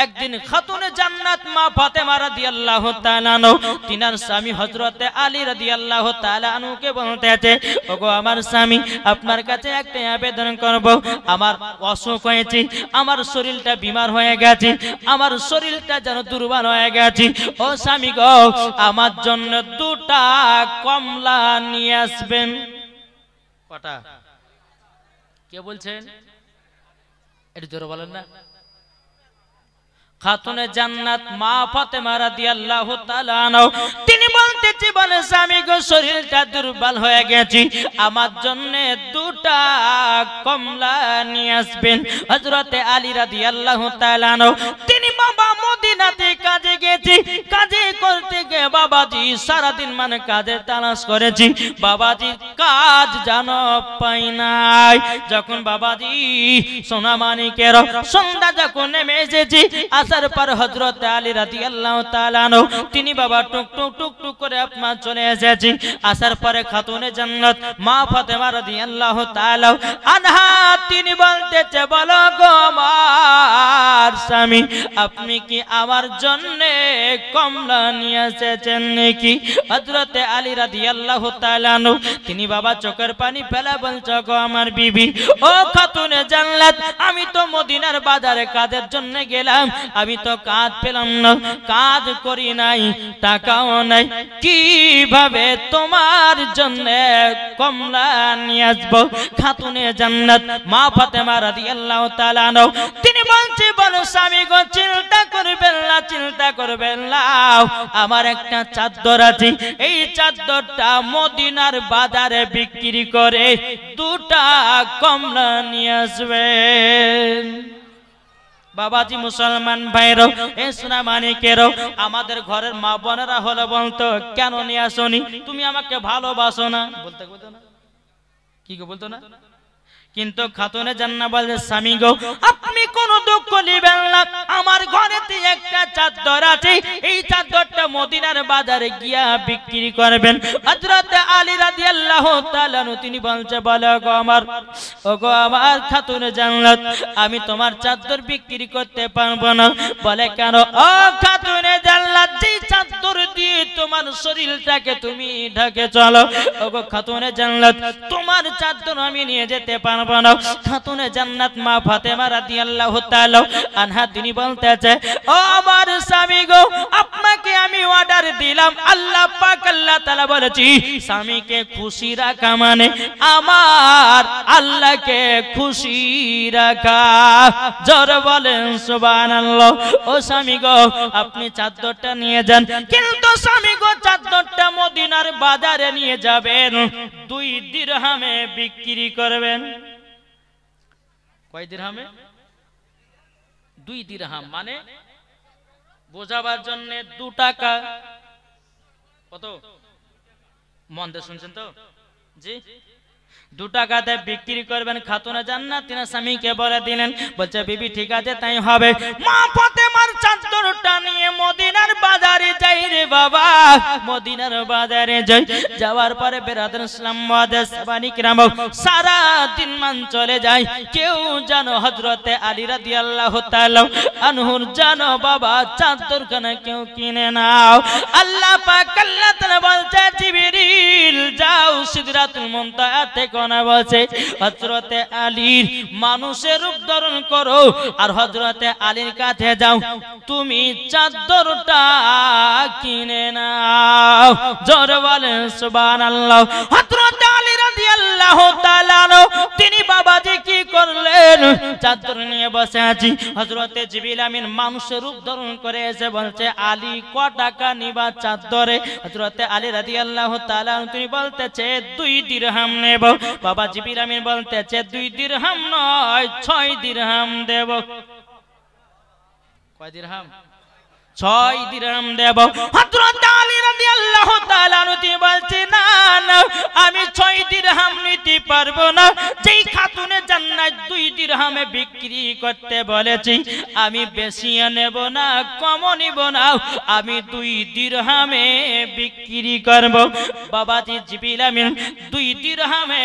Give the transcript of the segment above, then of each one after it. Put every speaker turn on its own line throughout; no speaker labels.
একদিন খাতুনে জান্নাত মা ফাতেমা রাদিয়াল্লাহু তাআলা আনহু তিনার স্বামী হযরতে আলী রাদিয়াল্লাহু তাআলা আনহুকে বলতেছে, ওগো আমার স্বামী, আপনার কাছে একটা আবেদন করব। আমার অসুখ হয়েছে, আমার শরীরটা বিমার হয়ে গেছে, আমার শরীরটা যেন দুর্বল হয়ে গেছে। ও স্বামী গো, আমার জন্য দুটা কমলা নিয়ে আসবেন। কটা? কে বলছেন? একটু জোরে বলেন না। খাতুনে জান্নাত মা ফাতেমা রাদিয়াল্লাহু তাআলা আনহা তিনি বলতেছি, বলে স্বামী গো, শরীরটা দুর্বল হয়ে গেছে, আমার জন্য দুটা কমলা নিয়ে আসবেন। হযরতে আলী রাদিয়াল্লাহু তাআলা আনহু তিনি বাবা মদিনাতে কাজে গেছি, কাজে করতে গিয়ে বাবাজি সারাদিন মানে কাজে তালাশ করেছি, বাবাজি কাজ জানো পাই নাই। যখন বাবাজি সোনা মানিকের সন্ধ্যা যখন নেমে এসেছি, আসার পর হযরত আলী রাদিয়াল্লাহু তাআলা আনহু তিনি বাবা টুক টুক টুক টুক করে আপনার চলে এসেছি। আসার পরে খাতুনে জান্নাত মা ফাতেমা রাদিয়াল্লাহু তাআলা আনহা তিনি বলতেছে, বলো গো আমার স্বামী, আপনি কি আমার জন্য কমলা নিয়ে এসেছেন নাকি? হযরত আলী রাদিয়াল্লাহু তাআলা আনহু তিনি বাবা চোখের পানি ফেলা বলছে, গো আমার বিবি, ও খাতুনে জান্নাত, আমি তো মদিনার বাজারে কাজের জন্য গেলাম, আমি তো কাজ পেলাম না, কাজ করি নাই, টাকাও নাই, কিভাবে তোমার জন্য কমলা নিয়ে আসবো? খাতুনে জান্নাত মা ফাতেমা রাদিয়াল্লাহু তাআলা আনহা তিনি বলছে, বলো স্বামী গো, চিন্তা করবেন না, চিন্তা করবেন না, আমার একটা চাদর আছে, এই চাদরটা মদিনার বাজারে বিক্রি করে দুটা কমলা নিয়ে আসবেন। বাবাজি মুসলমান ভাইরাও, এ সোনা মানিকেরও, আমাদের ঘরের মা বোনেরা হলে বলতো, কেন নিয়ে আসনি? তুমি আমাকে ভালোবাসো না? বলতে না, কি গো বলতো না? কিন্তু খাতুনে জান্নাত বলে, স্বামী গো, আপনি কোন দুঃখ নেবেন না, আমার ঘরেতে একটা চাদর আছে, এই চাদরটা মদিনার বাজারে গিয়া বিক্রি করবেন। হযরত আলী রাদিয়াল্লাহু তাআলা তিনি বলছে, বলো গো আমার, ওগো আমার খাতুনে জান্নাত, আমি তোমার চাদর বিক্রি করতে পারবো না। বলে কেন? ও খাতুনে জান্নাত, যে চাদর দিয়ে তোমার শরীরটাকে তুমি ঢেকে চলো, ওগো খাতুনে জান্নাত, তোমার চাদর আমি নিয়ে যেতে পারবো না। খাতুনে জান্নাত মা ফাতেমা রাদিয়াল্লাহু তাআলা আনহা তিনি বলতেছে, ও আমার স্বামী গো, আপনাকে আমি অর্ডার দিলাম, আল্লাহ পাক আল্লাহ তাআলা বলেছি, স্বামীকে খুশি রাখা মানে আমার আল্লাহকে খুশি রাখা। জোরে বলেন সুবহানাল্লাহ। ও স্বামী গো, আপনি চাদরটা নিয়ে যান, কিন্তু স্বামী গো, চাদরটা মদিনার বাজারে নিয়ে যাবেন, 2 দিরহামে বিক্রি করবেন। কয় দিরহামে? 2 দিরহাম, মানে বোঝাবার জন্য 2 টাকা। কত? মন দিয়ে শুনছেন তো? জি, 2 টাকাতে বিক্রি করবেন। খাতুনে জান্নাত তিনি স্বামীকে বলে দিলেন, বলছে বিবি ঠিক আছে, তাই হবে। মা ফাতেমার চাদরটা নিয়ে মদিনার বাজারে যাই রে বাবা, মদিনার বাজারে যাই। যাওয়ার পরে বেরাদার ইসলাম মুআদ্দাস সাহাবায়ে কিরাম সারা দিন মান চলে যায়, কেউ জানো হযরতে আলী রাদিয়াল্লাহু তাআলা আনহুর জানো বাবা চাদরখানা কেউ কিনে নাও। আল্লাহ পাক আল্লাহ তাআলা বলছে, জিবরিল যাও সিদরাতুল মুনতাহাতে কোনা বলছে, হযরতে আলীর মানুষের রূপ ধারণ করো আর হযরতে আলীর কাছে যাও, তুমি চাদরটা কিনে নাও। জোরে বলেন সুবহানাল্লাহ। হযরতে আলী রাদিয়াল্লাহু তাআলা আনহু তিনি বাবাজি কি করলেন? চাদর নিয়ে বসে আছি, হযরতে জিবরিল আমিন মানুষের রূপ ধারণ করে এসে বলছে, আলী ক টাকা নিবা চাদরে? হযরতে আলী রাদিয়াল্লাহু তাআলা তিনি বলতেছে 2 দিরহাম নেব। বাবা জিবরিল আমিন বলতেছে 2 দিরহাম নয় 6 দিরহাম দেব। কয় দিরহাম? 6 দিরহাম দেব। হযরত আলী রাদিয়াল্লাহু রাদিয়াল্লাহু তাআলা আনহু বলছে না না আমি 6 দিরহাম নিতে পারবো না, যেই খাতুনে জান্নাত 2 দিরহামে বিক্রি করতে বলেছি আমি বেশি নেব না কম নিব না, আমি 2 দিরহামে বিক্রি করব। বাবাজি জিবরিল আমিন 2 দিরহামে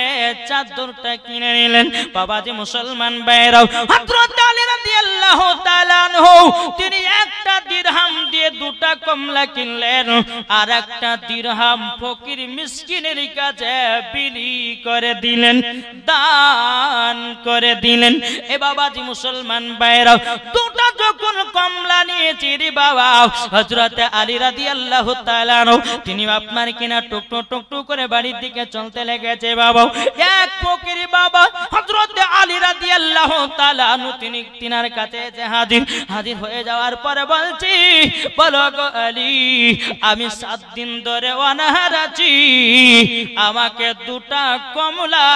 চাদরটা কিনে নিলেন। বাবাজি মুসলমান ভাইরাও, হযরত আলী রাদিয়াল্লাহু তাআলা আনহু তিনি একটা দিরহাম দিয়ে 2টা কমলা কিনলেন, আর একটা দিরহাম ফকির মিসকিনের কাছে বিলি করে দিলেন, দান করে দিলেন। এ বাবাজি মুসলমান ভাইরাও, 2টা যখন কমলা নিয়েছি রে বাবা, হযরত আলী রাদিয়াল্লাহু তাআলা আনহু তিনি আপনার কিনা টুকটু টুকটু করে বাড়ির দিকে চলতে লেগেছে। বাবা এক ফকির বাবা হযরত আলী রাদিয়াল্লাহু তাআলা আনহু তিনি তিনার কাছে যে হাজির হয়ে যাওয়ার পরে বলছি, বলো গো আলী আমি 7 দিন ধরে অনাহার আছি, আমাকে 2টা কমলা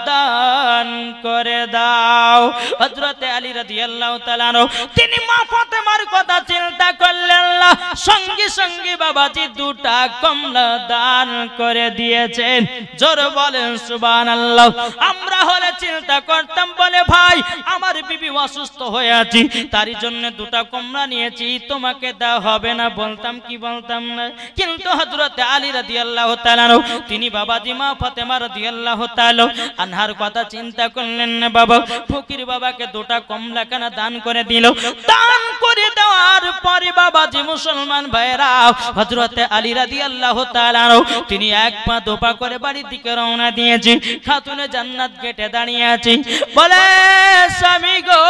দান করে দাও। হযরত আলী রাদিয়াল্লাহু তাআলা আনহু তিনি মা ফাতেমার কথা চিন্তা করলেন না, সঙ্গে সঙ্গে বাবাজি 2টা কমলা দান করে দিয়েছেন। জোর বলেন সুবহানাল্লাহ। আমরা হলে চিন্তা করতাম, বলে ভাই আমার বিবি অসুস্থ হয়ে আছে, তারই জন্য 2টা কমলা নিয়েছি, তোমাকে দেওয়া হবে না, বলতাম কি বলতাম না। কিন্তু হযরত আলী রাদিয়াল্লাহু তাআলা তিনি বাবাজি মা ফাতেমা রাদিয়াল্লাহু তাআলা আনহার কথা চিন্তা করলেন না। বাবা ফকির বাবাকে 2টা কমলা কেনা দান করে দিল। দান করে দেওয়ার পরে বাবাজি মুসলমান ভাইরা, হযরত আলী রাদিয়াল্লাহু তাআলা তিনি 1 পা 2 পা করে বাড়ির দিকে রওনা দিয়েছে। খাতুনে জান্নাত গেটে দাঁড়িয়ে আছে, বলে স্বামী গো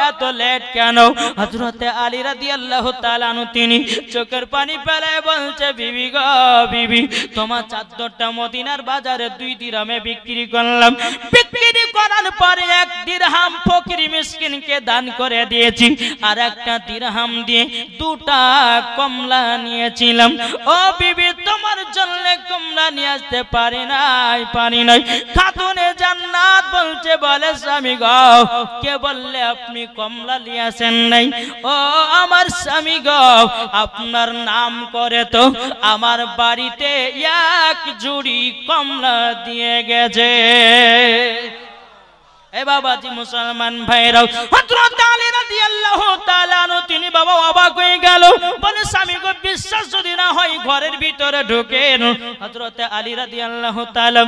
এত লেট কেন? হযরত আলী রাদিয়াল্লাহু তাআলা তিনি চোখের পানি ফেলে বলছে, বিবি গো বিবি তোমার চাদরটা মদিনার বাজারে 2 দিরহামে বিক্রি করলাম, বিক্রি করার পরে 1 দিরহাম ফকির মিসকিনকে দান করে দিয়েছি, আর একটা দিরহাম দিয়ে 2টা কমলা নিয়েছিলাম। ও বিবি তোমার জন্য কমলা নিয়ে আসতে পারি নাই। খাতুনে জান্নাত বলছে, বলে স্বামী গো কে বললে আপনি কমলা নিয়ে আসেন নাই? ও আমার স্বামী গো আপনার নাম করে তো আমার বাড়িতে 1 জুড়ি কমলা দিয়ে গেছে। এ বাবাজি মুসলমান ভাইরাও, হযরত আলী রাদিয়াল্লাহু তাআলা আনহু তিনি বাবা অবাক হয়ে গেল, বলে স্বামী গো বিশ্বাস যদি না হয় ঘরের ভিতরে ঢোকেন। হযরত আলী রাদিয়াল্লাহু তাআলা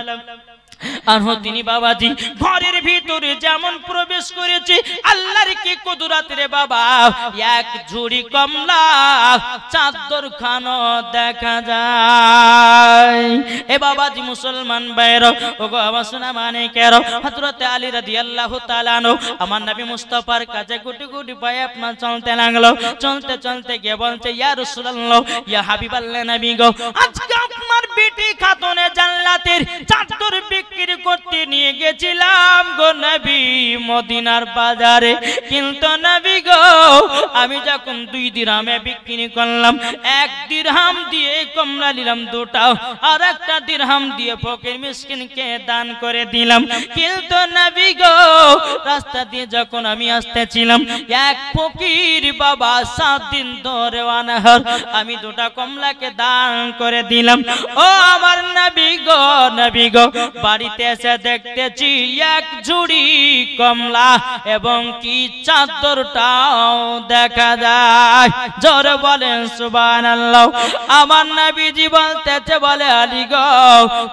আনহু তিনি বাবাজি ঘরের ভিতরে যেমন প্রবেশ করেছে, আল্লাহর কি কুদরত রে বাবা, 1 ঝুড়ি কমলা চাদর খানো দেখা যায়। এ বাবাজি মুসলমান ভাইরা, ওগো আমার সোনা মানে কেন, হযরত আলী রাদিয়াল্লাহু তাআলা আনহু আমার নবী মুস্তাফার কাছে গুটি গুটি পায়ে আপনার চলতে লাগলো। চলতে চলতে গিয়ে বলছে, ইয়া রাসূলুল্লাহ ইয়া হাবিবাল্লাহ নবী গো, আজকে আপনার বেটি খাতুনে জান্নাতের চাদর বিক্রি করতে নিয়ে গেছিলাম গো নবী মদিনার বাজারে, কিন্তু নবী গো আমি যখন 2 দিরহামে বিক্রি করলাম, 1 দিরহাম দিয়ে কমলা নিলাম 2টা, আর একটা দিরহাম দিয়ে ফকির মিসকিনকে দান করে দিলাম। কিন্তু নবী গো রাস্তা দিয়ে যখন আমি আসতেছিলাম, 1 ফকির বাবা 7 দিন ধরে অনাহার, আমি 2টা কমলাকে দান করে দিলাম। ও আমার নবী গো বাড়িতে এসে দেখতেছি 1 ঝুড়ি কমলা এবং কি চাদরটাও দেখা যায়। জোরে বলেন সুবহানাল্লাহ। আমার নবীজি বলতেছে, বলে আলী গো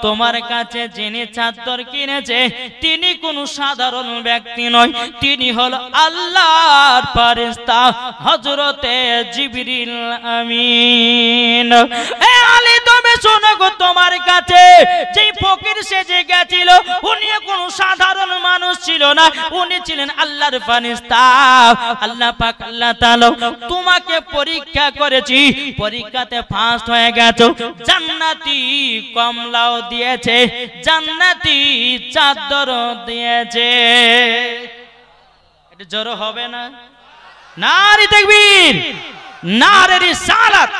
তোমার কাছে যিনি চাদর কিনেছে তিনি কোনো সাধারণ ব্যক্তি নয়, তিনি হল আল্লাহর ফেরেশতা হযরতে জিবরিল আমিন। এ আলী তুমি শোনো গো, তোমার কাছে যেই ফকির সেজে গেছিল উনি কোনো সাধারণ মানুষ ছিল না, উনি ছিলেন আল্লাহর ফেরেশতা। আল্লাহ পাক আল্লাহ তাআলা তোমাকে পরীক্ষা করেছি, পরীক্ষাতে ফার্স্ট হয়ে গেছো, জান্নাতি কমলাও দিয়েছে, জান্নাতি চাদরও দিয়েছে। এটা জোর হবে না? নারে তাকবীর, নারে রিসালাত,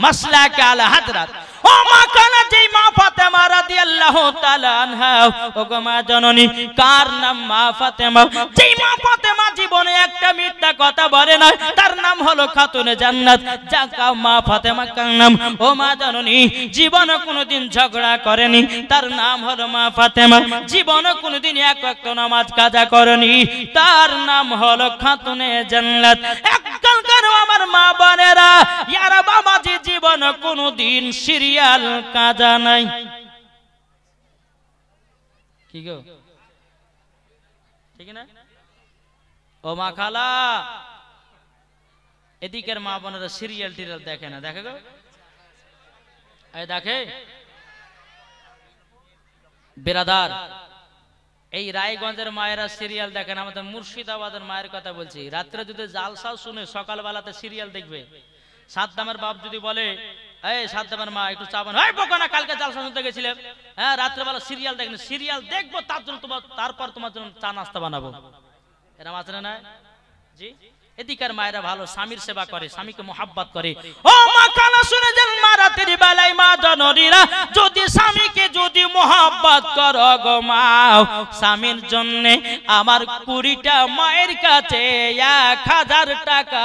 মাসলাক আলা হযরত। ও মা কানা যেই মা ফাতেমা রাদিয়াল্লাহু তাআলা আনহা, ও গো মা জননী, কার নাম মা ফাতেমা? যেই মা ফাতেমা জীবনে একটা মিথ্যা কথা বলে না, তার নাম নাম হলো খাতুনে জান্নাত, যাকা মা ফাতেমা কান্নাম। ও মা জননী জীবনে কোনোদিন ঝগড়া করেনি, তার নাম হলো মা ফাতেমা। জীবনে কোনোদিন এক ওয়াক্ত নামাজ কাজা করেনি, তার নাম হলো খাতুনে জান্নাত। এককালকার আমার মা বোনেরা, ইয়ারা বাবাজি জীবনে কোনোদিন সিরিয়াল কাজা নাই। কি গো ঠিক না? ও মা খালা, এদিকের মা বোনেরা সিরিয়াল টিরিয়াল দেখে না, দেখে গো এই দেখে বেরাদার। এই রায়গঞ্জের মায়েরা সিরিয়াল দেখেন, আমাদের মুর্শিদাবাদের মায়ের কথা বলছি। রাত্রে যদি জালসাও শুনে সকালবেলাতে সিরিয়াল দেখবে। সাদ্দামের বাপ যদি বলে এই সাদ্দামের মা একটু চা বানাও, এই বোকা না কালকে জালসা শুনতে গেছিলাম, হ্যাঁ রাত্রেবেলা সিরিয়াল দেখেন, সিরিয়াল দেখবো তার জন্য তারপর তোমার জন্য চা নাস্তা বানাবো। এরকম আছে না? জি। এদিকার মায়েরা ভালো, স্বামীর সেবা করে, স্বামীকে মোহাব্বত করে। ও মা খালা শুনে যান, মা রাতের বেলায় মা জননীরা যদি স্বামীকে যদি মোহাব্বত করো গো মা, স্বামীর জন্য আমার 20টা মায়ের কাছে 1000 টাকা